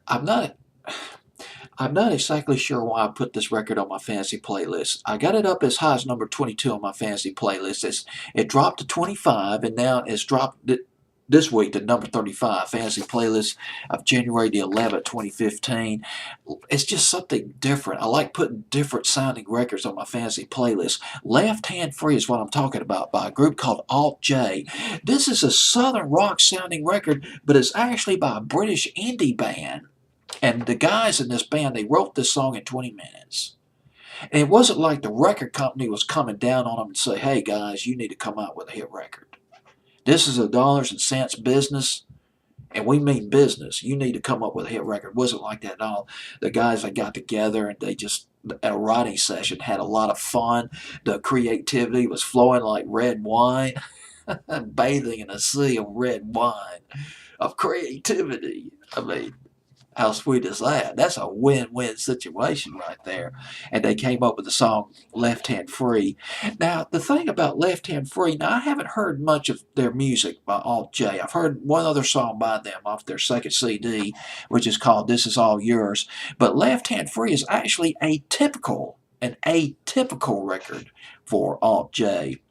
I'm not I'm not exactly sure why I put this record on my fantasy playlist. I got it up as high as number 22 on my fantasy playlist. It dropped to 25, and now it's dropped this week to number 35, fantasy playlist of January the 11th, 2015. It's just something different. I like putting different sounding records on my fantasy playlist. Left Hand Free is what I'm talking about, by a group called Alt J. This is a southern rock sounding record, but it's actually by a British indie band. And the guys in this band, they wrote this song in 20 minutes. And it wasn't like the record company was coming down on them and say, hey guys, you need to come out with a hit record. This is a dollars and cents business, and we mean business. You need to come up with a hit record. It wasn't like that at all. The guys, they got together and they just, at a writing session, had a lot of fun. The creativity was flowing like red wine, bathing in a sea of red wine, of creativity. I mean, how sweet is that? That's a win-win situation right there. And they came up with the song Left Hand Free. Now, the thing about Left Hand Free, now I haven't heard much of their music by Alt J. I've heard one other song by them off their second CD, which is called This Is All Yours. But Left Hand Free is actually an atypical record for Alt J.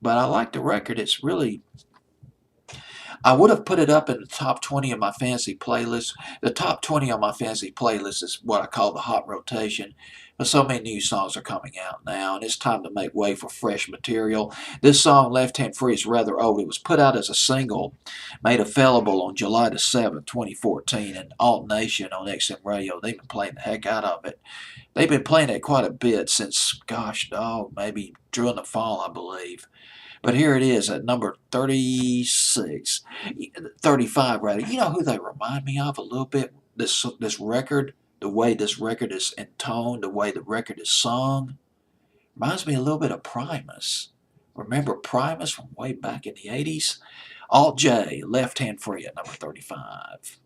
But I like the record. It's really, I would have put it up in the top 20 of my fantasy playlist. The top 20 on my fantasy playlist is what I call the hot rotation. But so many new songs are coming out now, and it's time to make way for fresh material. This song, Left Hand Free, is rather old. It was put out as a single, made available on July the 7th, 2014, and Alt Nation on XM Radio. They've been playing the heck out of it. They've been playing it quite a bit since, gosh, maybe during the fall, I believe. But here it is at number 36, 35 rather. You know who they remind me of a little bit? This record, the way this record is intoned, the way the record is sung, reminds me a little bit of Primus. Remember Primus from way back in the 80s? Alt J, Left Hand Free at number 35.